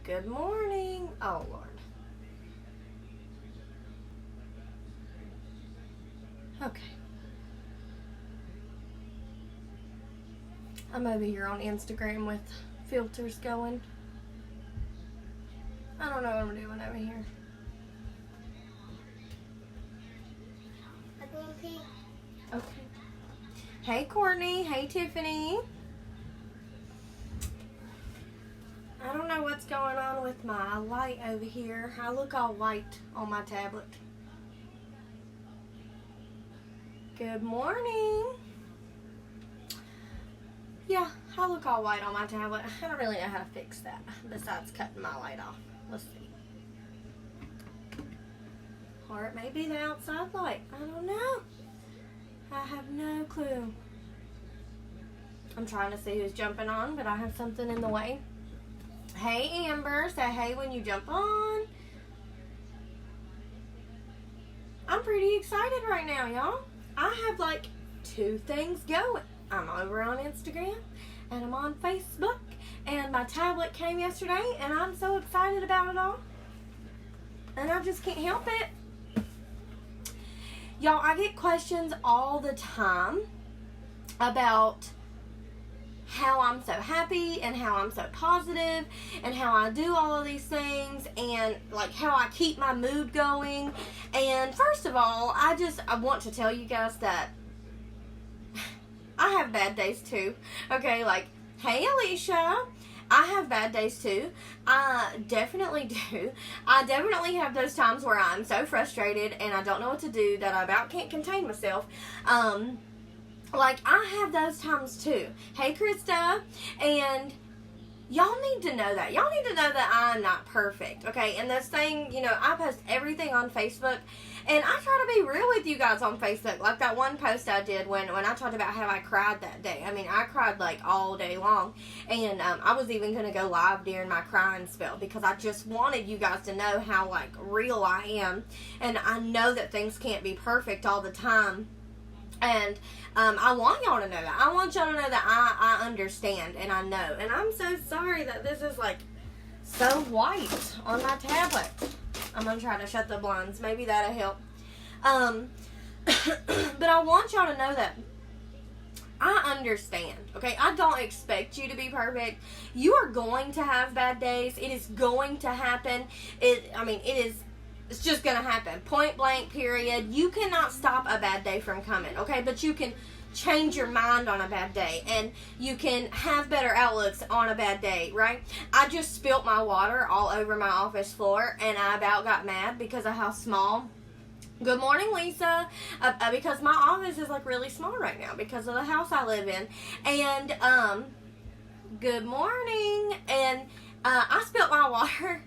Good morning. Oh, Lord. Okay. I'm over here on Instagram with filters going. I don't know what I'm doing over here. Okay. Hey, Courtney. Hey, Tiffany. I don't know what's going on with my light over here. I look all white on my tablet. Good morning. Yeah, I look all white on my tablet. I don't really know how to fix that besides cutting my light off. Let's see. Or it may be the outside light. I don't know. I have no clue. I'm trying to see who's jumping on, but I have something in the way. Hey, Amber. Say hey when you jump on. I'm pretty excited right now, y'all. I have like 2 things going. I'm over on Instagram and I'm on Facebook, and my tablet came yesterday and I'm so excited about it all. And I just can't help it. Y'all, I get questions all the time about how I'm so happy and how I'm so positive and how I do all of these things and like how I keep my mood going. And first of all, I want to tell you guys that I have bad days too. Okay, like, hey Alicia, I have bad days too. I definitely do. I definitely have those times where I'm so frustrated and I don't know what to do that I about can't contain myself. Like, I have those times too. Hey, Krista. And y'all need to know that. Y'all need to know that I'm not perfect, okay? And this thing, I post everything on Facebook. And I try to be real with you guys on Facebook. Like that one post I did when I talked about how I cried that day. I mean, I cried like all day long. And I was even going to go live during my crying spell because I just wanted you guys to know how like real I am. And I know that things can't be perfect all the time. And I want y'all to know that. I want y'all to know that I understand and I know. And I'm so sorry that this is like so white on my tablet. I'm going to try to shut the blinds. Maybe that'll help. But I want y'all to know that I understand, okay? I don't expect you to be perfect. You are going to have bad days. It is going to happen. It's just going to happen. Point blank, period. You cannot stop a bad day from coming, okay? But you can change your mind on a bad day. And you can have better outlooks on a bad day, right? I just spilt my water all over my office floor. And I about got mad because of how small. Good morning, Lisa. Because my office is like really small right now because of the house I live in. And, good morning. And I spilt my water.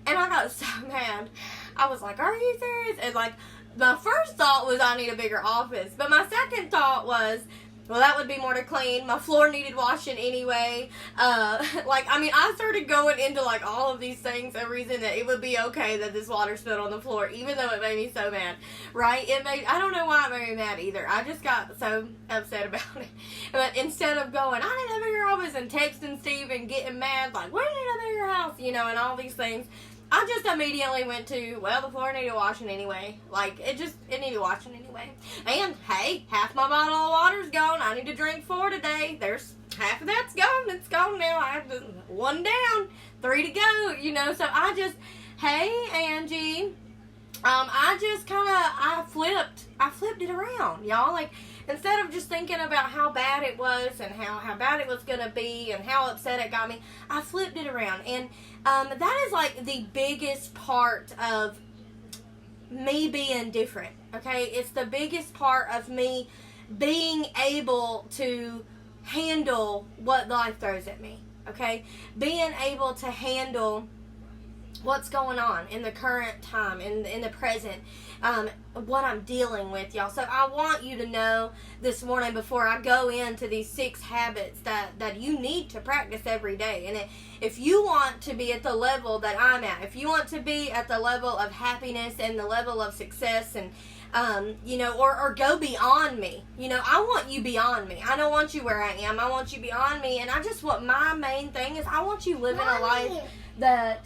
And I got so mad. I was like, are you serious? And like, my first thought was I need a bigger office. But my second thought was, well, that would be more to clean. My floor needed washing anyway. I started going into like all of these things and reason that it would be okay that this water spilled on the floor, even though it made me so mad, right? I don't know why it made me mad either. I just got so upset about it. But instead of going, I need a bigger office and texting Steve and getting mad, like, we need a bigger house, and all these things, I just immediately went to, well, the floor needed washing anyway. Like, it needed washing anyway. And, hey, half my bottle of water's gone. I need to drink 4 today. There's half of that's gone. It's gone now. I have 1 down, 3 to go, So I just, hey, Angie, I flipped it around, y'all. Like, instead of just thinking about how bad it was and how bad it was going to be and how upset it got me, I flipped it around. And that is like the biggest part of me being different, okay? It's the biggest part of me being able to handle what life throws at me, okay? Being able to handle what's going on in the current time, in the present, what I'm dealing with, y'all. So I want you to know this morning before I go into these 6 habits that you need to practice every day. And if you want to be at the level that I'm at, if you want to be at the level of happiness and the level of success and or go beyond me. I want you beyond me. I don't want you where I am. I want you beyond me. And I just want, my main thing is I want you living a life that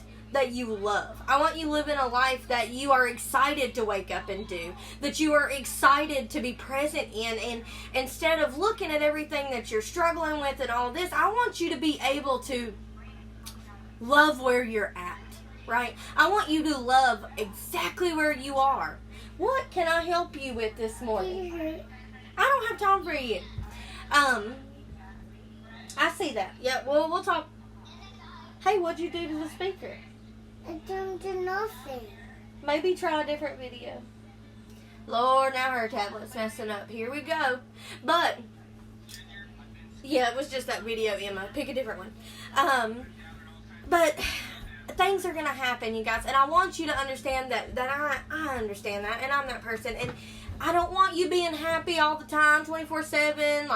you love. I want you living a life that you are excited to wake up and do, that you are excited to be present in, and instead of looking at everything that you're struggling with and all this, I want you to be able to love where you're at, right? I want you to love exactly where you are. What can I help you with this morning? I don't have time for you. I see that. Yeah, well, we'll talk. Hey, what'd you do to the speaker? I don't do nothing. Maybe try a different video. Lord, now her tablet's messing up. Here we go. But, yeah, it was just that video, Emma. Pick a different one. But things are going to happen, you guys. And I want you to understand that I understand that. And I'm that person. And I don't want you being happy all the time, 24/7.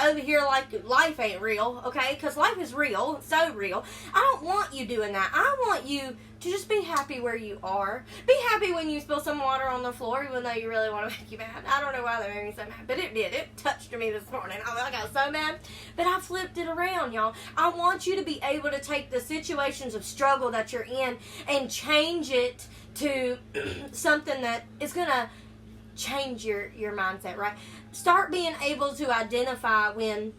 Over here, like, life ain't real, okay? Because life is real. It's so real. I don't want you doing that. I want you to just be happy where you are. Be happy when you spill some water on the floor, even though you really want to make you mad. I don't know why that made me so mad, but it did. It touched me this morning. I got so mad, but I flipped it around, y'all. I want you to be able to take the situations of struggle that you're in and change it to something that is going to change your mindset, right? Start being able to identify when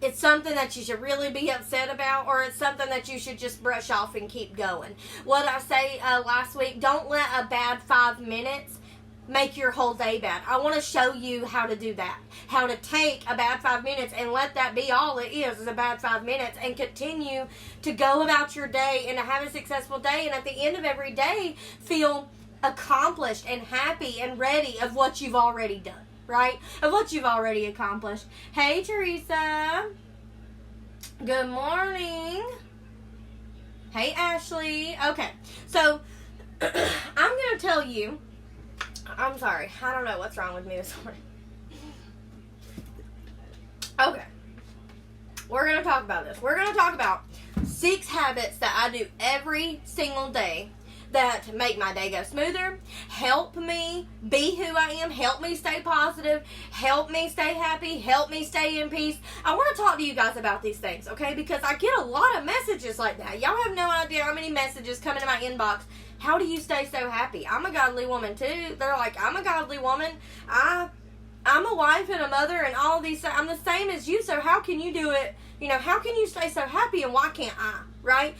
it's something that you should really be upset about, or it's something that you should just brush off and keep going. What I say last week, don't let a bad 5 minutes make your whole day bad. I want to show you how to do that. How to take a bad 5 minutes and let that be all it is a bad 5 minutes, and continue to go about your day and to have a successful day, and at the end of every day feel accomplished and happy and ready of what you've already done, right? Of what you've already accomplished. Hey, Teresa. Good morning. Hey, Ashley. Okay, so I'm going to tell you, I'm sorry, I don't know what's wrong with me this morning. Okay, we're going to talk about this. We're going to talk about 6 habits that I do every single day that make my day go smoother, help me be who I am, help me stay positive, help me stay happy, help me stay in peace. I want to talk to you guys about these things, okay? Because I get a lot of messages like that. Y'all have no idea how many messages come into my inbox. How do you stay so happy? I'm a godly woman too. They're like, I'm a godly woman. I'm a wife and a mother and all these things. I'm the same as you, so how can you do it? How can you stay so happy and why can't I, right?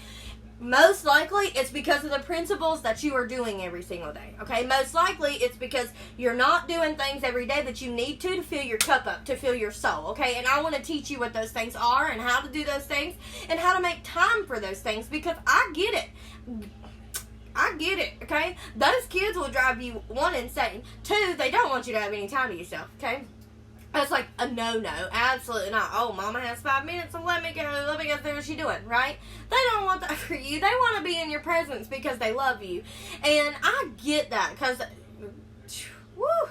Most likely, it's because of the principles that you are doing every single day, okay? Most likely, it's because you're not doing things every day that you need to fill your cup up, to fill your soul, okay? And I want to teach you what those things are and how to do those things and how to make time for those things, because I get it. I get it, okay? Those kids will drive you, 1, insane. 2, they don't want you to have any time to yourself, okay? That's like a no-no. Absolutely not. Oh, mama has 5 minutes, so let me go see what she's doing, right? They don't want that for you. They want to be in your presence because they love you. And I get that, because,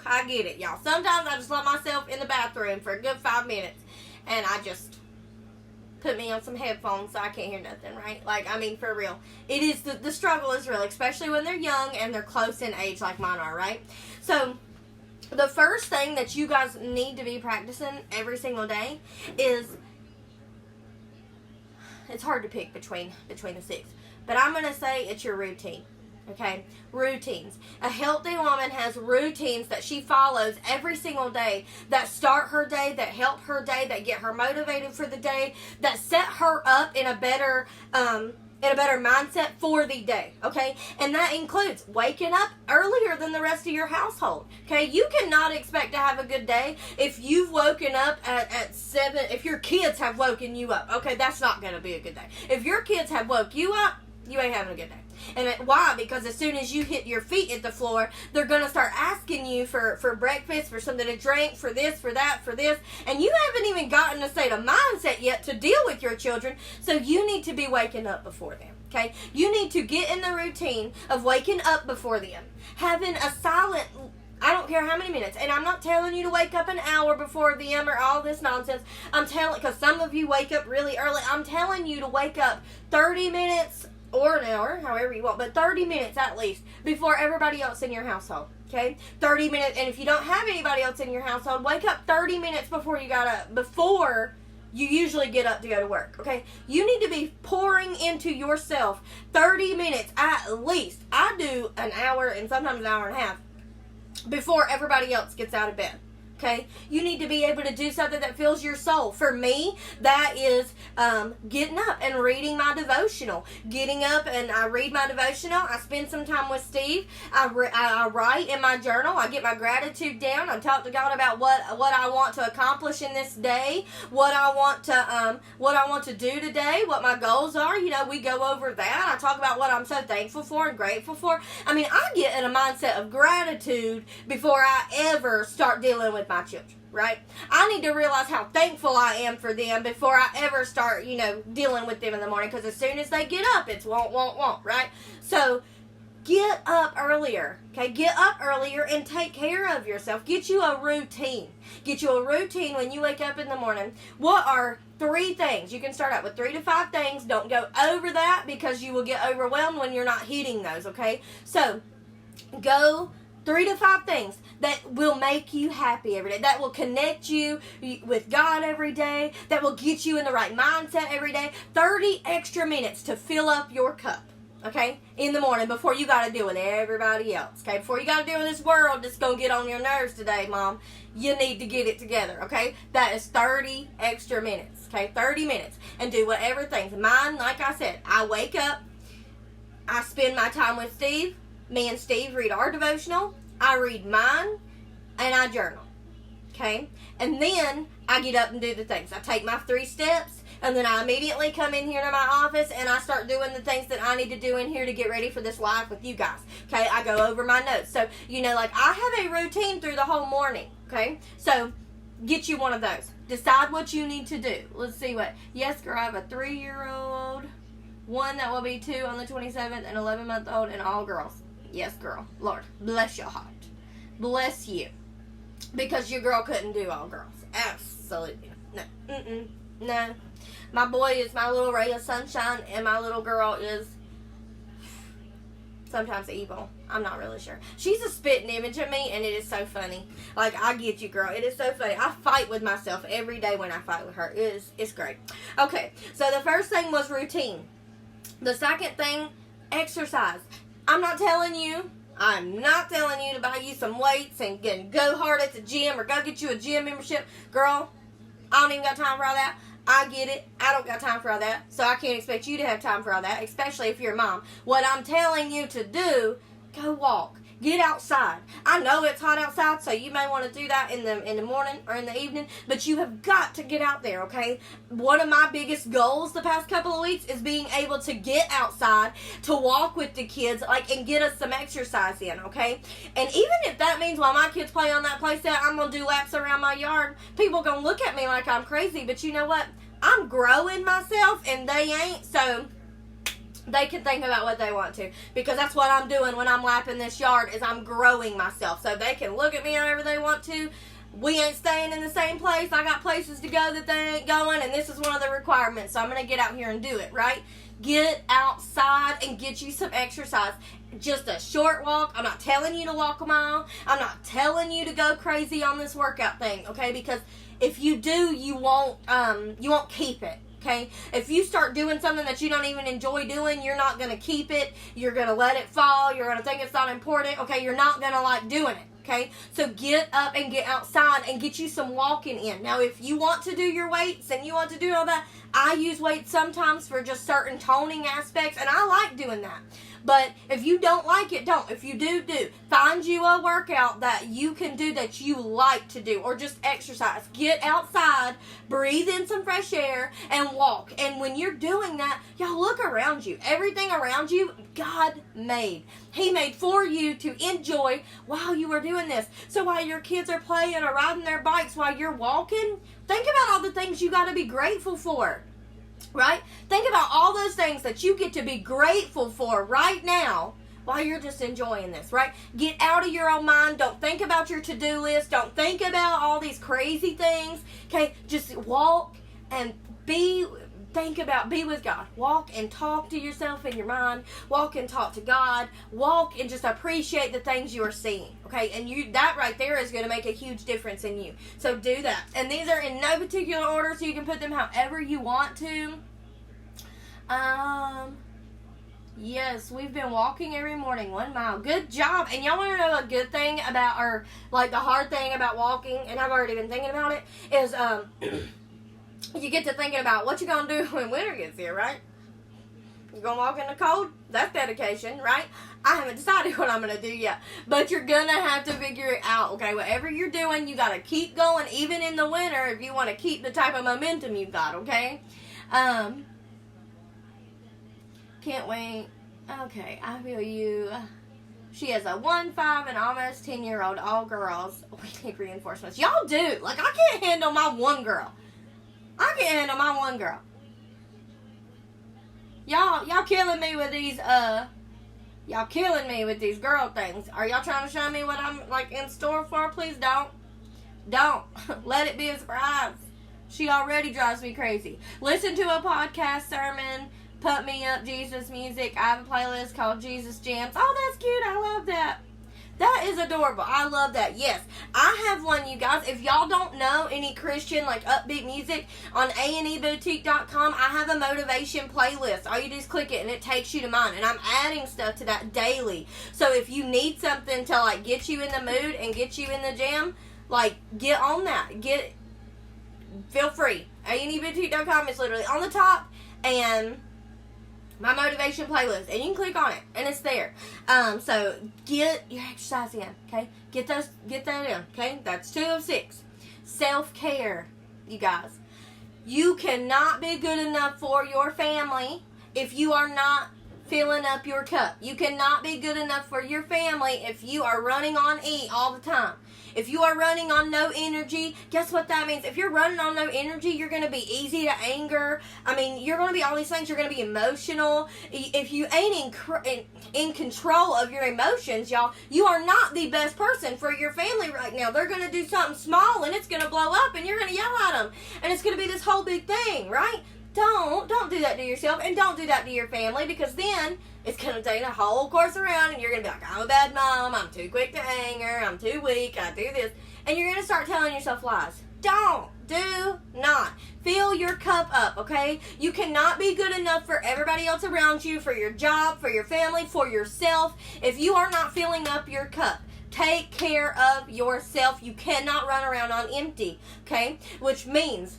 I get it, y'all. Sometimes I just let myself in the bathroom for a good 5 minutes, and I just put me on some headphones so I can't hear nothing, right? Like, I mean, for real. It is, the struggle is real, especially when they're young and they're close in age like mine are, right? So, the first thing that you guys need to be practicing every single day is, it's hard to pick between the 6, but I'm going to say it's your routine, okay? Routines. A healthy woman has routines that she follows every single day that start her day, that help her day, that get her motivated for the day, that set her up in a better mindset for the day, okay? And that includes waking up earlier than the rest of your household, okay? You cannot expect to have a good day if you've woken up at 7, if your kids have woken you up, okay? That's not going to be a good day. If your kids have woke you up, you ain't having a good day. And why? Because as soon as you hit your feet at the floor, they're going to start asking you for breakfast, for something to drink, for this, for that, for this. And you haven't even gotten a state of mindset yet to deal with your children. So you need to be waking up before them. Okay? You need to get in the routine of waking up before them. Having a silent, I don't care how many minutes. And I'm not telling you to wake up an hour before them or all this nonsense. I'm telling, because some of you wake up really early. I'm telling you to wake up 30 minutes or an hour, however you want, but 30 minutes at least before everybody else in your household. Okay, 30 minutes, and if you don't have anybody else in your household, wake up 30 minutes before you usually get up to go to work. Okay, you need to be pouring into yourself 30 minutes at least. I do an hour and sometimes an hour and a half before everybody else gets out of bed. Okay, you need to be able to do something that fills your soul. For me, that is getting up and reading my devotional. Getting up and I read my devotional. I spend some time with Steve. I write in my journal. I get my gratitude down. I talk to God about what I want to accomplish in this day, what I want to do today, what my goals are. You know, we go over that. I talk about what I'm so thankful for and grateful for. I mean, I get in a mindset of gratitude before I ever start dealing with my children, right? I need to realize how thankful I am for them before I ever start, dealing with them in the morning, because as soon as they get up, it's want, right? So get up earlier, okay? Get up earlier and take care of yourself. Get you a routine. Get you a routine when you wake up in the morning. What are 3 things? You can start out with 3 to 5 things. Don't go over that because you will get overwhelmed when you're not hitting those, okay? So go 3 to 5 things that will make you happy every day, that will connect you with God every day, that will get you in the right mindset every day. 30 extra minutes to fill up your cup, okay, in the morning before you got to deal with everybody else, okay? Before you got to deal with this world that's going to get on your nerves today, Mom, you need to get it together, okay? That is 30 extra minutes, okay? 30 minutes. And do whatever things. Mine, like I said, I wake up, I spend my time with Steve. Me and Steve read our devotional. I read mine, and I journal, okay? And then I get up and do the things. I take my 3 steps, and then I immediately come in here to my office, and I start doing the things that I need to do in here to get ready for this live with you guys, okay? I go over my notes. So, I have a routine through the whole morning, okay? So, get you one of those. Decide what you need to do. Let's see what. Yes, girl, I have a 3-year-old, one that will be 2 on the 27th, an 11-month-old, and all girls. Yes, girl. Lord, bless your heart. Bless you. Because your girl couldn't do all girls. Absolutely. No. No. My boy is my little ray of sunshine, and my little girl is sometimes evil. I'm not really sure. She's a spitting image of me, and it is so funny. Like, I get you, girl. It is so funny. I fight with myself every day when I fight with her. It's great. Okay, so the first thing was routine. The second thing, exercise. I'm not telling you to buy you some weights and go hard at the gym or go get you a gym membership. Girl, I don't even got time for all that. I get it. I don't got time for all that. So I can't expect you to have time for all that, especially if you're a mom. What I'm telling you to do, go walk. Get outside. I know it's hot outside, so you may want to do that in the morning or in the evening, but you have got to get out there, okay? One of my biggest goals the past couple of weeks is being able to get outside, to walk with the kids, and get us some exercise in, okay? And even if that means while my kids play on that play set, I'm going to do laps around my yard, people are going to look at me like I'm crazy, but you know what? I'm growing myself, and they ain't, so they can think about what they want to, because that's what I'm doing when I'm lapping this yard, is I'm growing myself. So they can look at me however they want to. We ain't staying in the same place. I got places to go that they ain't going, and this is one of the requirements. So I'm going to get out here and do it, right? Get outside and get you some exercise. Just a short walk. I'm not telling you to walk a mile. I'm not telling you to go crazy on this workout thing, okay? Because if you do, you won't keep it. Okay, if you start doing something that you don't even enjoy doing, you're not going to keep it. You're going to let it fall. You're going to think it's not important. Okay, you're not going to like doing it. Okay, so get up and get outside and get you some walking in. Now, if you want to do your weights and you want to do all that, I use weights sometimes for just certain toning aspects, and I like doing that. But if you don't like it, don't. If you do. Find you a workout that you can do that you like to do, or just exercise. Get outside, breathe in some fresh air, and walk. And when you're doing that, y'all look around you. Everything around you, God made. He made for you to enjoy while you are doing this. So while your kids are playing or riding their bikes while you're walking, think about all the things you got to be grateful for. Right? Think about all those things that you get to be grateful for right now while you're just enjoying this, right? Get out of your own mind. Don't think about your to-do list. Don't think about all these crazy things. Okay? Just walk and be think about, be with God. Walk and talk to yourself in your mind. Walk and talk to God. Walk and just appreciate the things you are seeing. Okay, and that right there is going to make a huge difference in you. So do that. And these are in no particular order, so you can put them however you want to. Yes, we've been walking every morning 1 mile. Good job. And y'all want to know a good thing about, or like the hard thing about walking, and I've already been thinking about it, is you get to thinking about what you're going to do when winter gets here, right? You're going to walk in the cold? That's dedication, right? I haven't decided what I'm going to do yet. But you're going to have to figure it out, okay? Whatever you're doing, you got to keep going, even in the winter, if you want to keep the type of momentum you've got, okay? Can't wait. Okay, I feel you. She has a 1, 5, and almost 10-year-old, all girls. We need reinforcements. Y'all do. Like, I can't handle my one girl. I can't handle my one girl. Y'all killing me with these, y'all killing me with these girl things. Are y'all trying to show me what I'm, like, in store for? Please don't. Don't. Let it be a surprise. She already drives me crazy. Listen to a podcast sermon. Put me up Jesus music. I have a playlist called Jesus Jams. Oh, that's cute. I love that. That is adorable. I love that. Yes. I have one, you guys. If y'all don't know any Christian, like, upbeat music, on ANEBoutique.com, I have a motivation playlist. All you do is click it, and it takes you to mine. And I'm adding stuff to that daily. So if you need something to, like, get you in the mood and get you in the jam, like, get on that. Feel free. ANEBoutique.com is literally on the top, and my motivation playlist, and you can click on it, and it's there. So get your exercise in, okay? Get that in, okay? That's 2 of 6. Self-care, you guys. You cannot be good enough for your family if you are not filling up your cup. You cannot be good enough for your family if you are running on E all the time. If you are running on no energy, guess what that means? If you're running on no energy, you're going to be easy to anger. I mean, you're going to be all these things. You're going to be emotional. If you ain't in control of your emotions, y'all, you are not the best person for your family right now. They're going to do something small, and it's going to blow up, and you're going to yell at them. And it's going to be this whole big thing, right? Don't do that to yourself, and don't do that to your family, because then it's going to take a whole course around, and you're going to be like, I'm a bad mom, I'm too quick to anger, I'm too weak, I do this. And you're going to start telling yourself lies. Do not. Fill your cup up, okay? You cannot be good enough for everybody else around you, for your job, for your family, for yourself, if you are not filling up your cup. Take care of yourself. You cannot run around on empty, okay? Which means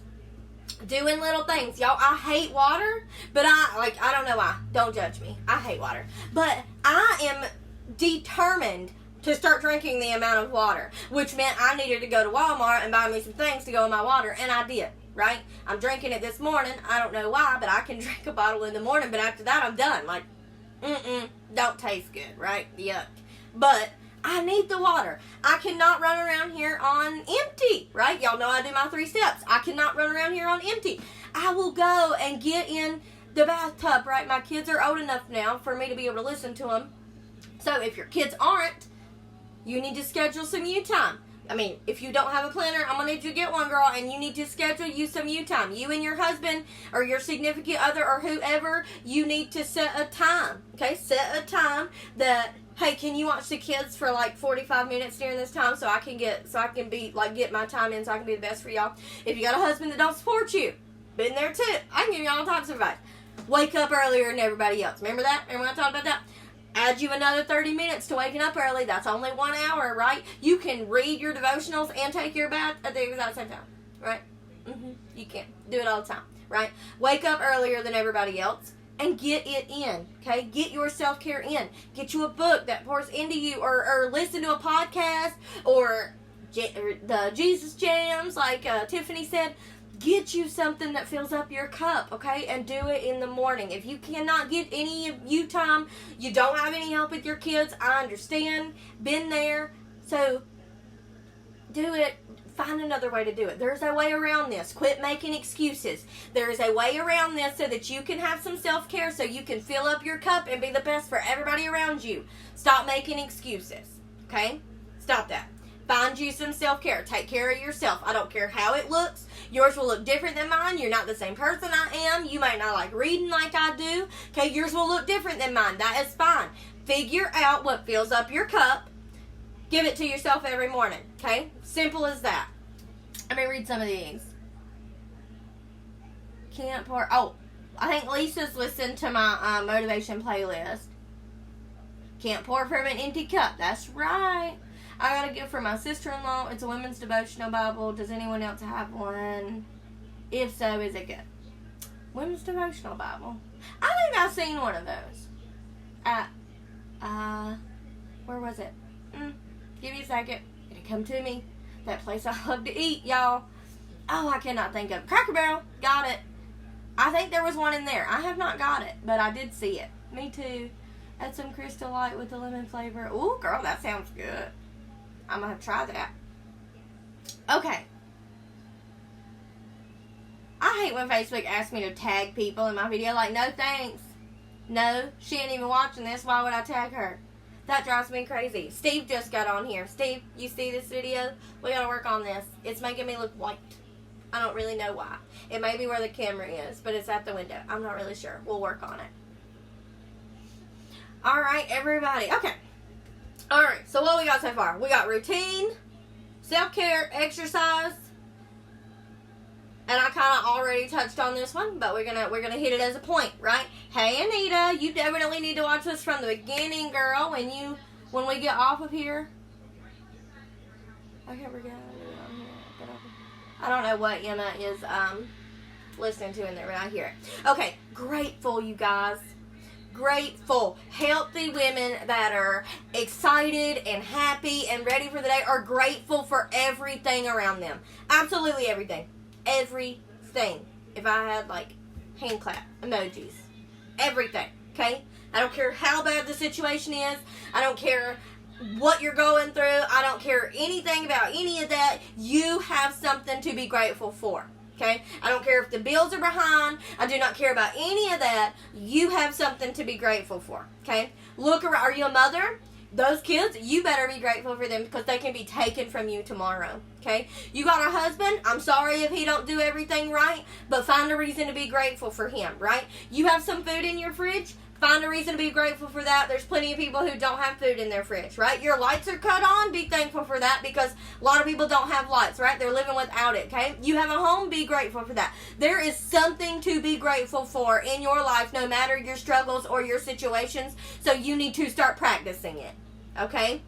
doing little things. Y'all, I hate water, but I don't know why. Don't judge me. I hate water. But I am determined to start drinking the amount of water, which meant I needed to go to Walmart and buy me some things to go in my water, and I did, right? I'm drinking it this morning. I don't know why, but I can drink a bottle in the morning, but after that, I'm done. Like, don't taste good, right? Yuck. But I need the water. I cannot run around here on empty, right? Y'all know I do my 3 steps. I cannot run around here on empty. I will go and get in the bathtub, right? My kids are old enough now for me to be able to listen to them. So if your kids aren't, you need to schedule some you time. I mean, if you don't have a planner, I'm going to need you to get one, girl, and you need to schedule you some you time. You and your husband or your significant other or whoever, you need to set a time, okay? Set a time that, hey, can you watch the kids for like 45 minutes during this time so I can get my time in so I can be the best for y'all? If you got a husband that don't support you, been there too. I can give you all types of advice. Wake up earlier than everybody else. Remember that? Remember when I talked about that? Add you another 30 minutes to waking up early. That's only 1 hour, right? You can read your devotionals and take your bath at the exact same time, right? You can. Do it all the time, right? Wake up earlier than everybody else and get it in, okay? Get your self-care in. Get you a book that pours into you, or listen to a podcast, or the Jesus Jams, like Tiffany said. Get you something that fills up your cup, okay? And do it in the morning. If you cannot get any of you time, you don't have any help with your kids, I understand. Been there. So, do it. Find another way to do it. There's a way around this. Quit making excuses. There is a way around this so that you can have some self-care, so you can fill up your cup and be the best for everybody around you. Stop making excuses, okay? Stop that. Find you some self-care. Take care of yourself. I don't care how it looks. Yours will look different than mine. You're not the same person I am. You might not like reading like I do. Okay, yours will look different than mine. That is fine. Figure out what fills up your cup. Give it to yourself every morning. Okay? Simple as that. Let me read some of these. Can't pour. Oh, I think Lisa's listened to my motivation playlist. Can't pour from an empty cup. That's right. I got a gift for my sister-in-law. It's a women's devotional Bible. Does anyone else have one? If so, is it good? Women's devotional Bible. I think I've seen one of those. Where was it? Give me a second. It'll come to me. That place I love to eat, y'all. Oh, I cannot think of it. Cracker Barrel. Got it. I think there was one in there. I have not got it, but I did see it. Me too. Add some Crystal Light with the lemon flavor. Ooh, girl, that sounds good. I'm going to try that. Okay. I hate when Facebook asks me to tag people in my video. Like, no thanks. No, she ain't even watching this. Why would I tag her? That drives me crazy. Steve just got on here. Steve, you see this video? We got to work on this. It's making me look white. I don't really know why. It may be where the camera is, but it's at the window. I'm not really sure. We'll work on it. All right, everybody. Okay. All right, so what we got so far? We got routine, self-care, exercise, and I kind of already touched on this one, but we're gonna hit it as a point, right? Hey, Anita, you definitely need to watch this from the beginning, girl. When we get off of here. Okay, we're gonna do it on here. I don't know what Emma is listening to in there, but I hear it. Okay, grateful, you guys. Grateful. Healthy women that are excited and happy and ready for the day are grateful for everything around them. Absolutely everything. Everything. If I had like hand clap emojis. Everything. Okay? I don't care how bad the situation is. I don't care what you're going through. I don't care anything about any of that. You have something to be grateful for. Okay? I don't care if the bills are behind. I do not care about any of that. You have something to be grateful for. Okay? Look around. Are you a mother? Those kids, you better be grateful for them because they can be taken from you tomorrow. Okay? You got a husband. I'm sorry if he don't do everything right, but find a reason to be grateful for him, right? You have some food in your fridge. Find a reason to be grateful for that. There's plenty of people who don't have food in their fridge, right? Your lights are cut on. Be thankful for that because a lot of people don't have lights, right? They're living without it, okay? You have a home. Be grateful for that. There is something to be grateful for in your life, no matter your struggles or your situations. So you need to start practicing it, okay?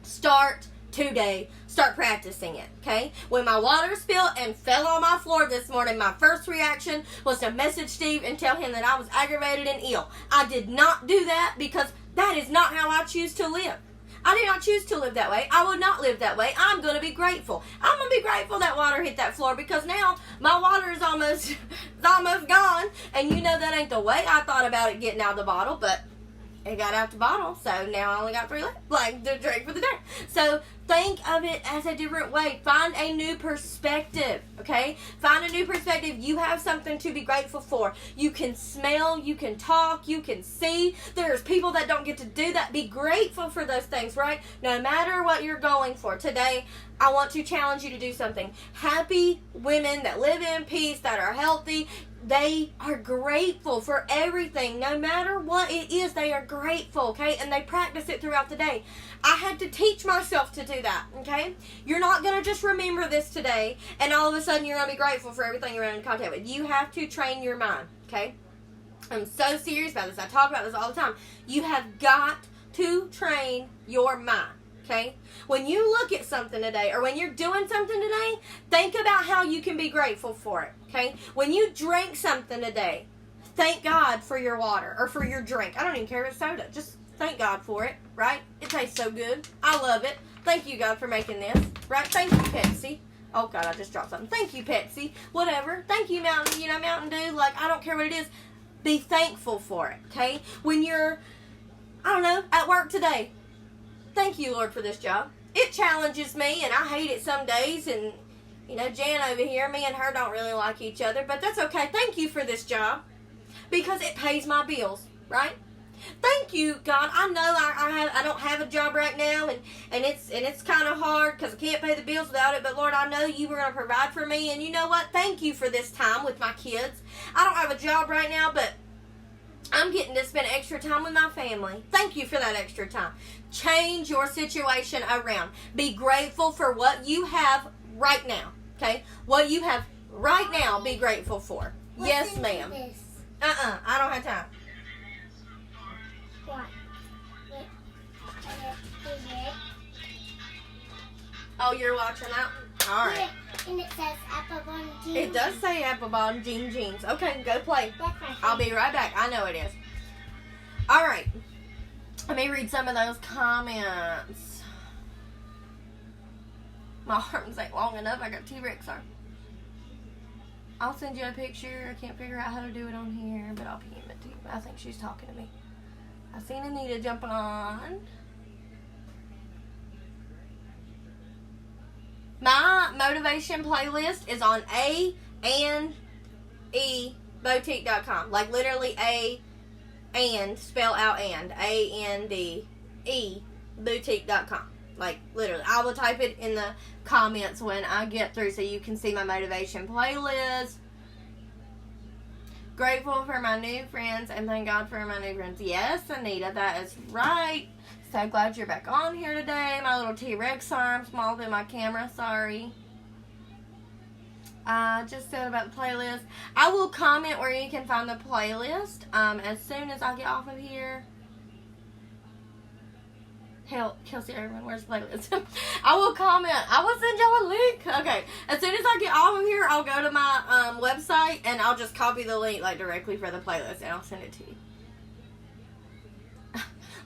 Start today. Start practicing it, okay? When my water spilled and fell on my floor this morning, my first reaction was to message Steve and tell him that I was aggravated and ill. I did not do that because that is not how I choose to live. I did not choose to live that way. I would not live that way. I'm going to be grateful. I'm going to be grateful that water hit that floor because now my water is almost gone. And you know that ain't the way I thought about it getting out of the bottle, but it got out the bottle, so now I only got 3 left, like, to drink for the day. So think of it as a different way. Find a new perspective, okay? Find a new perspective. You have something to be grateful for. You can smell, you can talk, you can see. There's people that don't get to do that. Be grateful for those things, right? No matter what you're going for. Today, I want to challenge you to do something. Happy women that live in peace, that are healthy, they are grateful for everything. No matter what it is, they are grateful, okay? And they practice it throughout the day. I had to teach myself to do that, okay? You're not going to just remember this today and all of a sudden you're going to be grateful for everything you're in contact with. You have to train your mind, okay? I'm so serious about this. I talk about this all the time. You have got to train your mind. Okay? When you look at something today or when you're doing something today, think about how you can be grateful for it. Okay? When you drink something today, thank God for your water or for your drink. I don't even care if it's soda. Just thank God for it, right? It tastes so good. I love it. Thank you, God, for making this, right? Thank you, Pepsi. Oh, God, I just dropped something. Thank you, Pepsi. Whatever. Thank you, Mountain Dew. Like, I don't care what it is. Be thankful for it, okay? When you're, I don't know, at work today, thank you, Lord, for this job. It challenges me, and I hate it some days. And, Jan over here, me and her don't really like each other. But that's okay. Thank you for this job. Because it pays my bills, right? Thank you, God. I know I don't have a job right now, and it's kind of hard because I can't pay the bills without it. But Lord, I know you were going to provide for me, and you know what? Thank you for this time with my kids. I don't have a job right now, but I'm getting to spend extra time with my family. Thank you for that extra time. Change your situation around. Be grateful for what you have right now. Okay? What you have right now, be grateful for. Yes, ma'am. I don't have time. What? Oh, you're watching that? All right. Yeah, and it says Applebon Jeans. It does say Applebon Jeans. Okay, go play. That's my I'll be right back. I know it is. All right. Let me read some of those comments. My arms ain't long enough. I got T-Rex arm. I'll send you a picture. I can't figure out how to do it on here, but I'll PM it to you. I think she's talking to me. I seen Anita jumping on. My motivation playlist is on ANDE-boutique.com. Like literally spell out ANDE boutique.com. Like literally. I will type it in the comments when I get through so you can see my motivation playlist. Grateful for my new friends and thank God for my new friends. Yes, Anita, that is right. So glad you're back on here today. My little T-Rex arm, smaller than my camera, sorry. I just said about the playlist. I will comment where you can find the playlist as soon as I get off of here. Hell, Kelsey Irvin, where's the playlist? I will comment. I will send y'all a link. Okay. As soon as I get off of here, I'll go to my website and I'll just copy the link like directly for the playlist and I'll send it to you.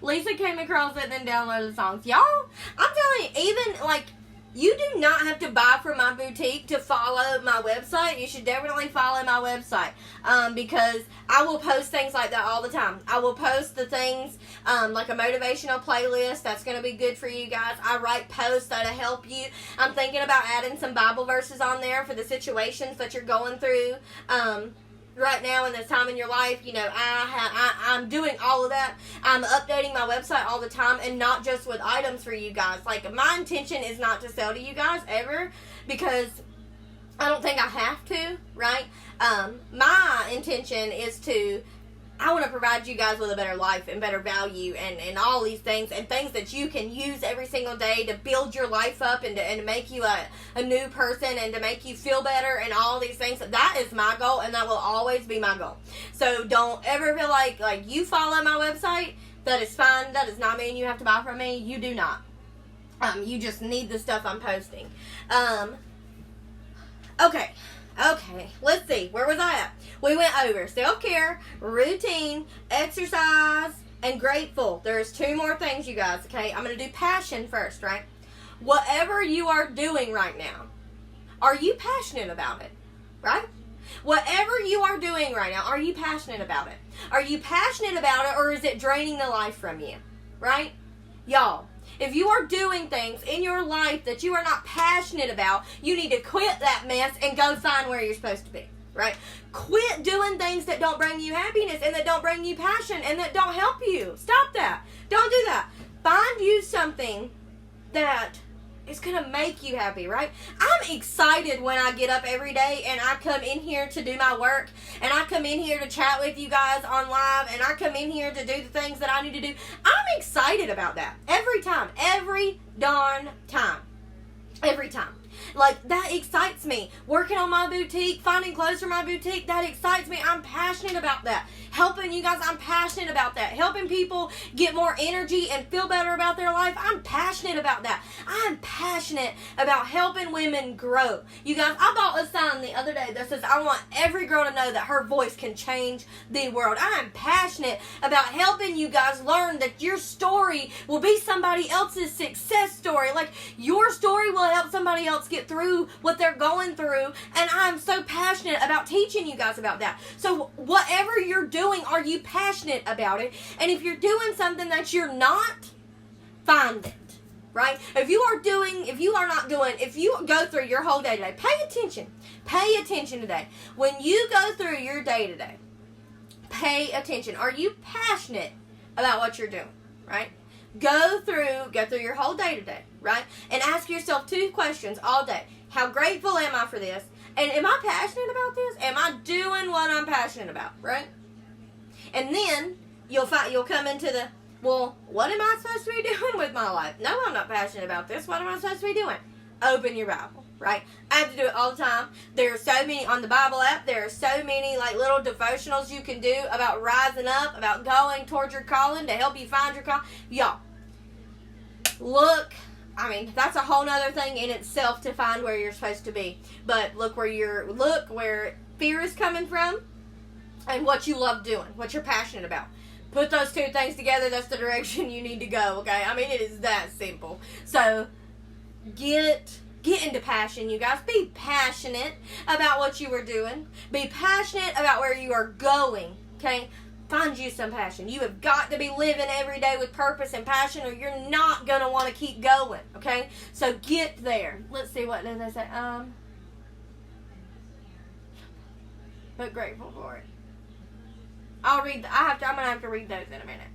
Lisa came across it and then downloaded the songs. Y'all, I'm telling you, even like you do not have to buy from my boutique to follow my website. You should definitely follow my website because I will post things like that all the time. I will post the things like a motivational playlist that's going to be good for you guys. I write posts that'll help you. I'm thinking about adding some Bible verses on there for the situations that you're going through right now in this time in your life. You know, I'm doing all of that. I'm updating my website all the time and not just with items for you guys. Like, my intention is not to sell to you guys ever because I don't think I have to, right? My intention is I want to provide you guys with a better life and better value and all these things and things that you can use every single day to build your life up and to make you a new person and to make you feel better and all these things. That is my goal and that will always be my goal. So don't ever feel like you follow my website. That is fine. That does not mean you have to buy from me. You do not. You just need the stuff I'm posting. Okay, let's see. Where was I at? We went over self-care, routine, exercise, and grateful. There's 2 more things, you guys, okay? I'm going to do passion first, right? Whatever you are doing right now, are you passionate about it, right? Whatever you are doing right now, are you passionate about it? Are you passionate about it, or is it draining the life from you, right? Y'all, if you are doing things in your life that you are not passionate about, you need to quit that mess and go find where you're supposed to be, right? Quit doing things that don't bring you happiness and that don't bring you passion and that don't help you. Stop that. Don't do that. Find you something that is going to make you happy, right? I'm excited when I get up every day and I come in here to do my work and I come in here to chat with you guys on live and I come in here to do the things that I need to do. I'm excited about that every time, every darn time, every time. Like, that excites me. Working on my boutique, finding clothes for my boutique, that excites me. I'm passionate about that. Helping you guys, I'm passionate about that. Helping people get more energy and feel better about their life, I'm passionate about that. I'm passionate about helping women grow. You guys, I bought a sign the other day that says, I want every girl to know that her voice can change the world. I'm passionate about helping you guys learn that your story will be somebody else's success story. Like, your story will help somebody else get through what they're going through, and I'm so passionate about teaching you guys about that. So whatever you're doing, are you passionate about it? And if you're doing something that you're not, find it, right? If you go through your whole day today, pay attention today. When you go through your day today, pay attention. Are you passionate about what you're doing, right? Go through your whole day today, right? And ask yourself 2 questions all day. How grateful am I for this? And am I passionate about this? Am I doing what I'm passionate about, right? And then you'll come into the, well, what am I supposed to be doing with my life? No, I'm not passionate about this. What am I supposed to be doing? Open your Bible, right? I have to do it all the time. There are so many on the Bible app. There are so many like little devotionals you can do about rising up, about going towards your calling to help you find your calling. Y'all, look, I mean, that's a whole nother thing in itself to find where you're supposed to be. But look where fear is coming from and what you love doing, what you're passionate about. Put those 2 things together, that's the direction you need to go, okay? I mean, it is that simple. So, get into passion, you guys. Be passionate about what you are doing. Be passionate about where you are going, okay? Find you some passion. You have got to be living every day with purpose and passion, or you're not going to want to keep going, okay? So get there. Let's see, what did they say? But grateful for it. I'm going to have to read those in a minute.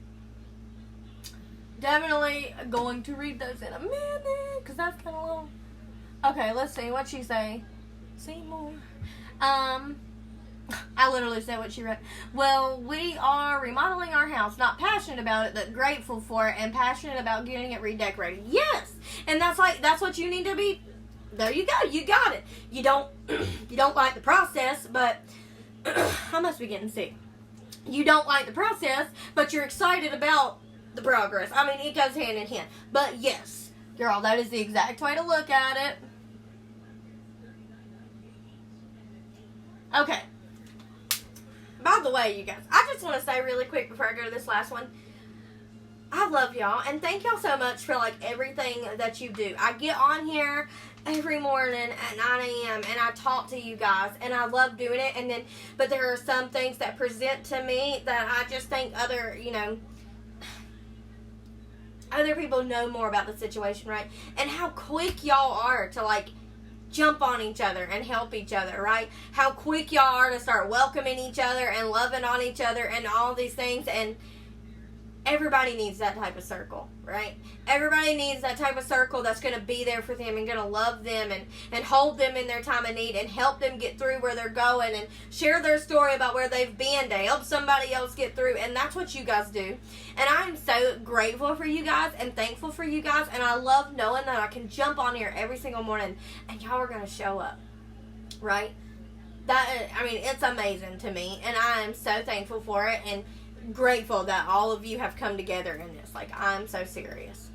Definitely going to read those in a minute, because that's kind of long. Okay, let's see. What'd she say? See more. I literally said what she read. Well, we are remodeling our house. Not passionate about it, but grateful for it, and passionate about getting it redecorated. Yes! And that's what you need to be. There you go. You got it. You don't like the process, but I must be getting sick. You don't like the process, but you're excited about the progress. I mean, it goes hand in hand. But yes, girl, that is the exact way to look at it. Okay. By the way, you guys, I just want to say really quick before I go to this last one, I love y'all, and thank y'all so much for like everything that you do. I get on here every morning at 9 a.m. and I talk to you guys, and I love doing it. But there are some things that present to me that I just think other people know more about the situation, right? And how quick y'all are to like jump on each other and help each other, right? How quick y'all are to start welcoming each other and loving on each other and all these things. And everybody needs that type of circle, right? Everybody needs that type of circle that's going to be there for them and going to love them and hold them in their time of need and help them get through where they're going and share their story about where they've been to help somebody else get through. And that's what you guys do. And I'm so grateful for you guys and thankful for you guys. And I love knowing that I can jump on here every single morning and y'all are going to show up, right? It's amazing to me. And I am so thankful for it. And grateful that all of you have come together in this. Like, I'm so serious.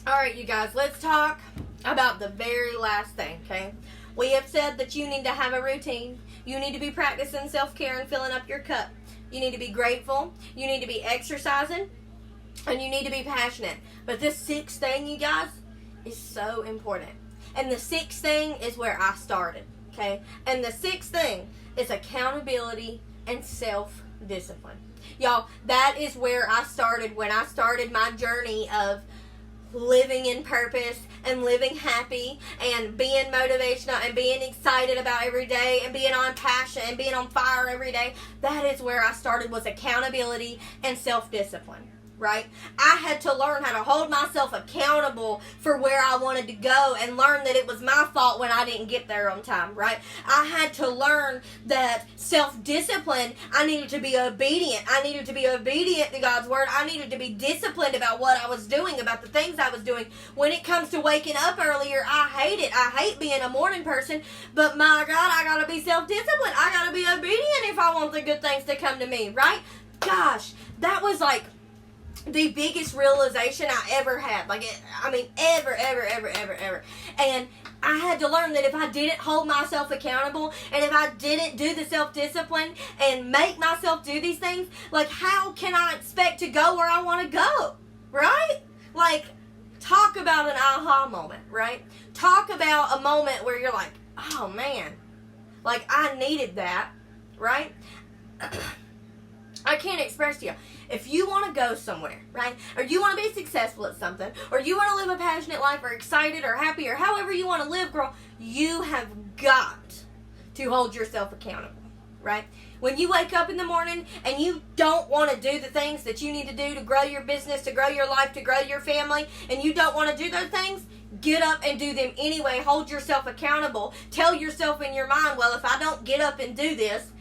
Alright, you guys, let's talk about the very last thing, okay? We have said that you need to have a routine. You need to be practicing self-care and filling up your cup. You need to be grateful. You need to be exercising. And you need to be passionate. But this 6th thing, you guys, is so important. And the 6th thing is where I started, okay? And the 6th thing is accountability and self-discipline. Y'all, that is where I started when I started my journey of living in purpose and living happy and being motivational and being excited about every day and being on passion and being on fire every day. That is where I started, was accountability and self-discipline. Right? I had to learn how to hold myself accountable for where I wanted to go and learn that it was my fault when I didn't get there on time, right? I had to learn that self-discipline, I needed to be obedient. I needed to be obedient to God's word. I needed to be disciplined about what I was doing, about the things I was doing. When it comes to waking up earlier, I hate it. I hate being a morning person, but my God, I gotta be self-disciplined. I gotta be obedient if I want the good things to come to me, right? Gosh, that was like the biggest realization I ever had. Ever. And I had to learn that if I didn't hold myself accountable and if I didn't do the self-discipline and make myself do these things, like, how can I expect to go where I want to go, right? Like, talk about an aha moment, right? Talk about a moment where you're like, oh man, like, I needed that, right? I can't express to you. If you want to go somewhere, right, or you want to be successful at something, or you want to live a passionate life, or excited, or happy, or however you want to live, girl, you have got to hold yourself accountable, right? When you wake up in the morning and you don't want to do the things that you need to do to grow your business, to grow your life, to grow your family, and you don't want to do those things, get up and do them anyway. Hold yourself accountable. Tell yourself in your mind, well, if I don't get up and do this,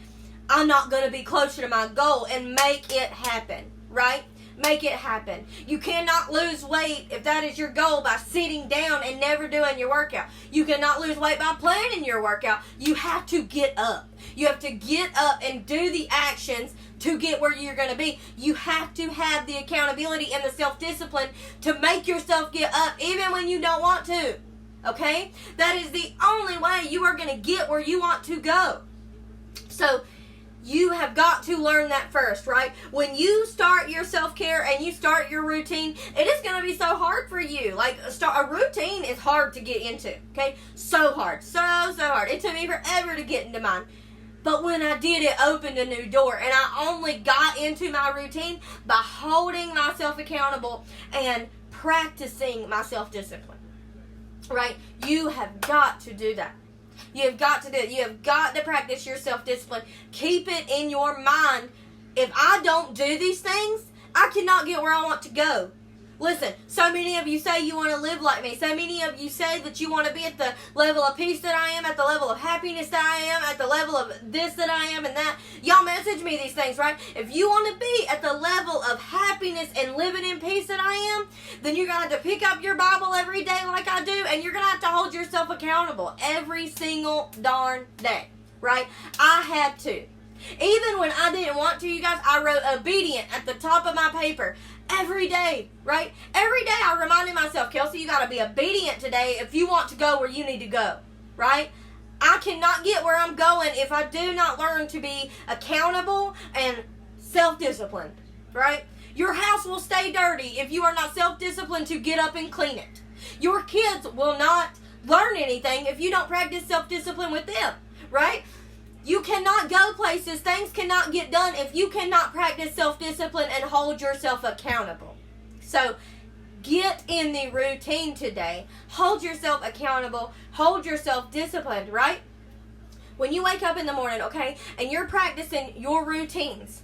I'm not going to be closer to my goal, and make it happen, right? Make it happen. You cannot lose weight if that is your goal by sitting down and never doing your workout. You cannot lose weight by planning your workout. You have to get up. You have to get up and do the actions to get where you're going to be. You have to have the accountability and the self-discipline to make yourself get up even when you don't want to. Okay? That is the only way you are going to get where you want to go. So, you have got to learn that first, right? When you start your self-care and you start your routine, it is going to be so hard for you. Like, a routine is hard to get into, okay? So hard. So hard. It took me forever to get into mine. But when I did, it opened a new door. And I only got into my routine by holding myself accountable and practicing my self-discipline, right? You have got to do that. You have got to do it. You have got to practice your self-discipline. Keep it in your mind. If I don't do these things, I cannot get where I want to go. Listen, so many of you say you want to live like me. So many of you say that you want to be at the level of peace that I am, at the level of happiness that I am, at the level of this that I am and that. Y'all message me these things, right? If you want to be at the level of happiness and living in peace that I am, then you're going to have to pick up your Bible every day like I do, and you're going to have to hold yourself accountable every single darn day, right? I had to. Even when I didn't want to, you guys, I wrote obedient at the top of my paper. Every day, right? Every day I reminded myself, Kelsey, you got to be obedient today if you want to go where you need to go, right? I cannot get where I'm going if I do not learn to be accountable and self-disciplined, right? Your house will stay dirty if you are not self-disciplined to get up and clean it. Your kids will not learn anything if you don't practice self-discipline with them, right? You cannot go places. Things cannot get done if you cannot practice self-discipline and hold yourself accountable. So, get in the routine today. Hold yourself accountable. Hold yourself disciplined, right? When you wake up in the morning, okay, and you're practicing your routines,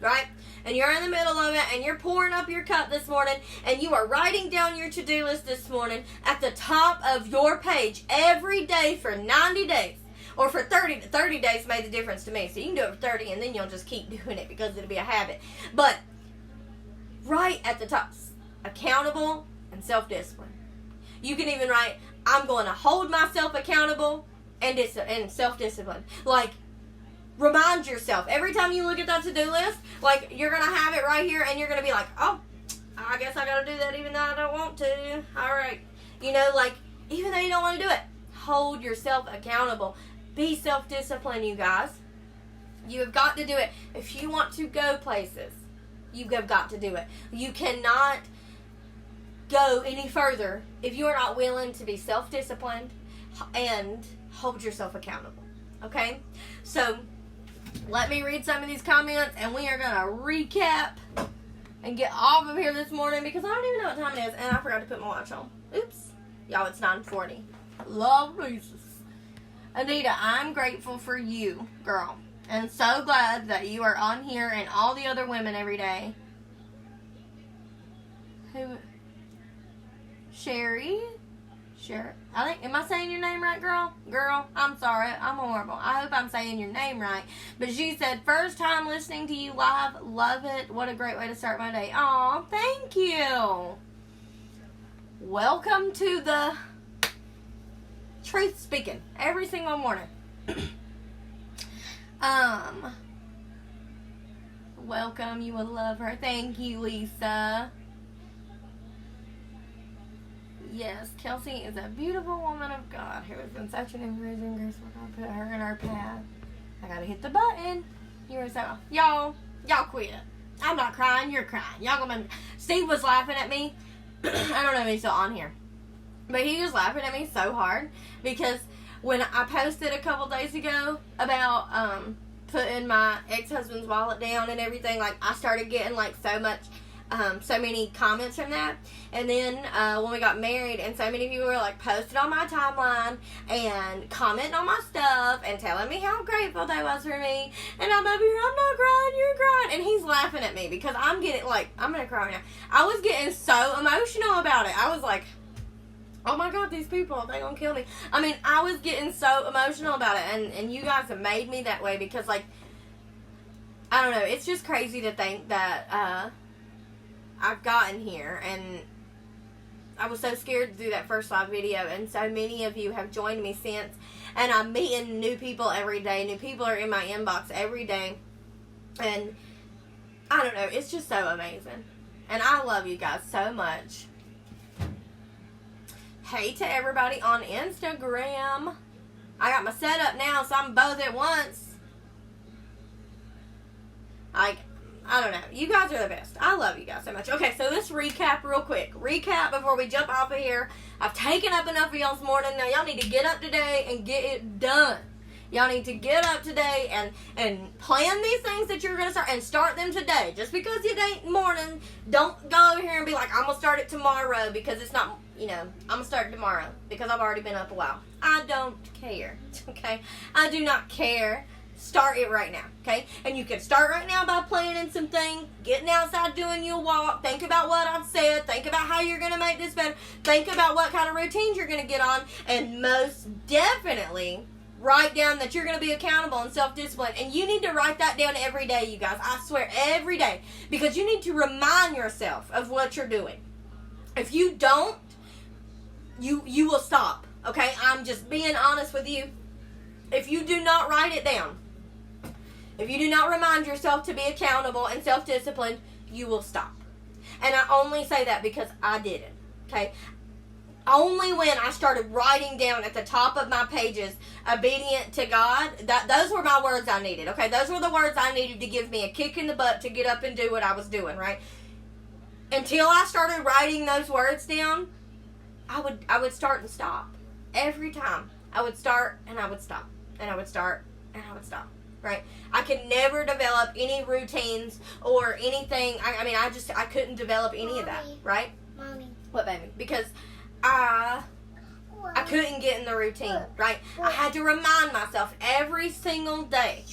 right? And you're in the middle of it, and you're pouring up your cup this morning, and you are writing down your to-do list this morning at the top of your page every day for 90 days. Or for 30 days made the difference to me. So you can do it for 30 and then you'll just keep doing it because it'll be a habit. But right at the top, accountable and self-discipline. You can even write, I'm going to hold myself accountable and self-discipline. Like, remind yourself. Every time you look at that to-do list, like, you're going to have it right here and you're going to be like, oh, I guess I got to do that even though I don't want to. All right. You know, like, even though you don't want to do it, hold yourself accountable. Be self-disciplined, you guys. You have got to do it. If you want to go places, you have got to do it. You cannot go any further if you are not willing to be self-disciplined and hold yourself accountable. Okay? So, let me read some of these comments, and we are going to recap and get off of here this morning because I don't even know what time it is, and I forgot to put my watch on. Oops. Y'all, it's 9:40. Love Jesus. Anita, I'm grateful for you, girl. And so glad that you are on here and all the other women every day. Who? Sherry? I think, am I saying your name right, girl? Girl, I'm sorry. I'm horrible. I hope I'm saying your name right. But she said, first time listening to you live. Love it. What a great way to start my day. Aw, thank you. Welcome to the truth speaking every single morning. Welcome. You will love her. Thank you, Lisa. Yes, Kelsey is a beautiful woman of God who has been such an amazing graceful God. Put her in our path. I gotta hit the button. You were so y'all quit. I'm not crying. You're crying. Y'all gonna. Steve was laughing at me. I don't know if he's still on here. But he was laughing at me so hard because when I posted a couple days ago about putting my ex-husband's wallet down and everything, like I started getting like so much so many comments from that. And then when we got married, and so many people were like posted on my timeline and commenting on my stuff and telling me how grateful they was for me. And I'm over here, I'm not crying, you're crying. And he's laughing at me because I'm getting I'm gonna cry now. I was getting so emotional about it. I was like, oh my God, these people, they gonna kill me. I mean, I was getting so emotional about it, and you guys have made me that way because, like, I don't know, it's just crazy to think that I've gotten here, and I was so scared to do that first live video, and so many of you have joined me since, and I'm meeting new people every day. New people are in my inbox every day, and I don't know, it's just so amazing, and I love you guys so much. Hey to everybody on Instagram. I got my setup now, so I'm both at once. Like, I don't know. You guys are the best. I love you guys so much. Okay, so let's recap real quick. Recap before we jump off of here. I've taken up enough of y'all's morning. Now, y'all need to get up today and get it done. Y'all need to get up today and plan these things that you're going to start and start them today. Just because it ain't morning, don't go over here and be like, I'm going to start it tomorrow because it's not, I'm going to start it tomorrow because I've already been up a while. I don't care, okay? I do not care. Start it right now, okay? And you can start right now by planning some things, getting outside, doing your walk. Think about what I've said. Think about how you're going to make this better. Think about what kind of routines you're going to get on. And most definitely, write down that you're going to be accountable and self-disciplined. And you need to write that down every day, you guys. I swear, every day. Because you need to remind yourself of what you're doing. If you don't, you will stop, okay? I'm just being honest with you. If you do not write it down, if you do not remind yourself to be accountable and self-disciplined, you will stop. And I only say that because I didn't, okay? Only when I started writing down at the top of my pages, obedient to God, those were my words I needed, okay? Those were the words I needed to give me a kick in the butt to get up and do what I was doing, right? Until I started writing those words down, I would start and stop. Every time. I would start and I would stop. And I would start and I would stop. Right? I could never develop any routines or anything. I couldn't develop any of that. Right? Mommy. What, baby? Because I couldn't get in the routine. Right? I had to remind myself every single day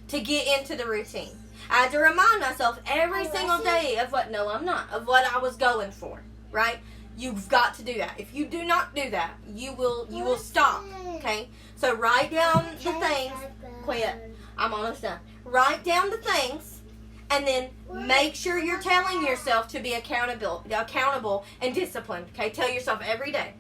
to get into the routine. I had to remind myself every single day of what I was going for. Right? You've got to do that. If you do not do that, you will stop. Okay? So write down the things. Quit. I'm almost done. Write down the things, and then make sure you're telling yourself to be accountable and disciplined. Okay? Tell yourself every day.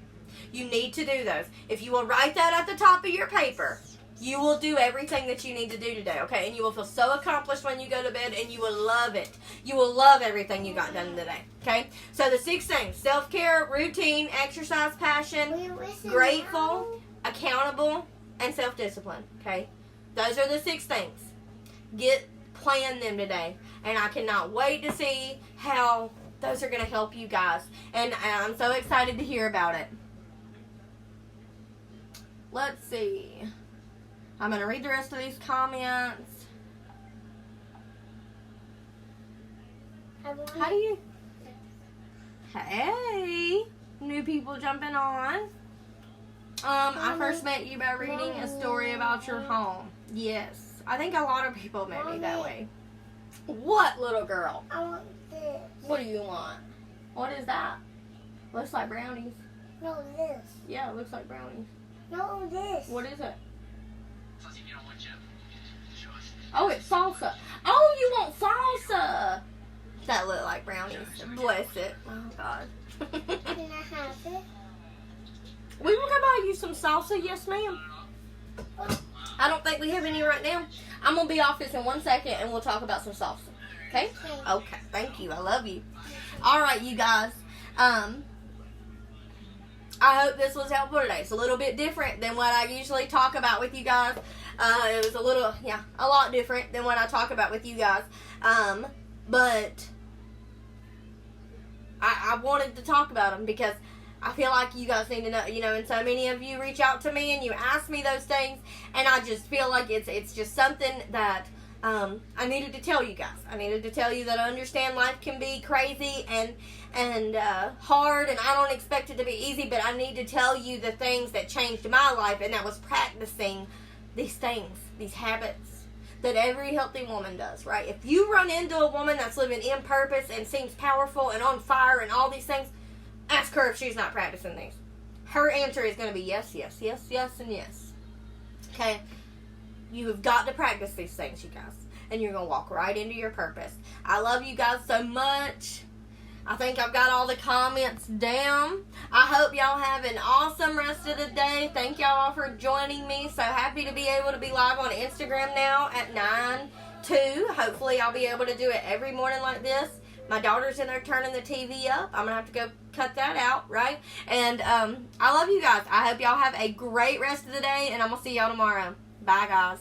You need to do those. If you will write that at the top of your paper, you will do everything that you need to do today, okay? And you will feel so accomplished when you go to bed, and you will love it. You will love everything you got done today, okay? So the 6 things: self-care, routine, exercise, passion, grateful, accountable, and self-discipline, okay? Those are the 6 things. Plan them today. And I cannot wait to see how those are going to help you guys. And I'm so excited to hear about it. Let's see. I'm going to read the rest of these comments. How do you... Hey, new people jumping on. I first met you by reading a story about your home. Yes. I think a lot of people met me that way. What, little girl? I want this. What do you want? What is that? Looks like brownies. No, this. Yeah, it looks like brownies. No, this. What is it? Oh, it's salsa. Oh, you want salsa? That look like brownies. Bless it. Oh, God. Can I have it? We will go buy you some salsa. Yes, ma'am. I don't think we have any right now. I'm going to be off this in 1 second, and we'll talk about some salsa. Okay? Okay. Thank you. I love you. All right, you guys. I hope this was helpful today. It's a little bit different than what I usually talk about with you guys. It was a lot different than what I talk about with you guys. But I wanted to talk about them because I feel like you guys need to know, and so many of you reach out to me and you ask me those things, and I just feel like it's just something that I needed to tell you guys. I needed to tell you that I understand life can be crazy and hard, and I don't expect it to be easy, but I need to tell you the things that changed my life, and that was practicing these things, these habits that every healthy woman does, right? If you run into a woman that's living in purpose and seems powerful and on fire and all these things, ask her if she's not practicing these. Her answer is going to be yes, yes, yes, yes, and yes. Okay? You have got to practice these things, you guys. And you're going to walk right into your purpose. I love you guys so much. I think I've got all the comments down. I hope y'all have an awesome rest of the day. Thank y'all all for joining me. So happy to be able to be live on Instagram now at 9/2. Hopefully I'll be able to do it every morning like this. My daughter's in there turning the TV up. I'm going to have to go cut that out, right? And I love you guys. I hope y'all have a great rest of the day, and I'm going to see y'all tomorrow. Bye, guys.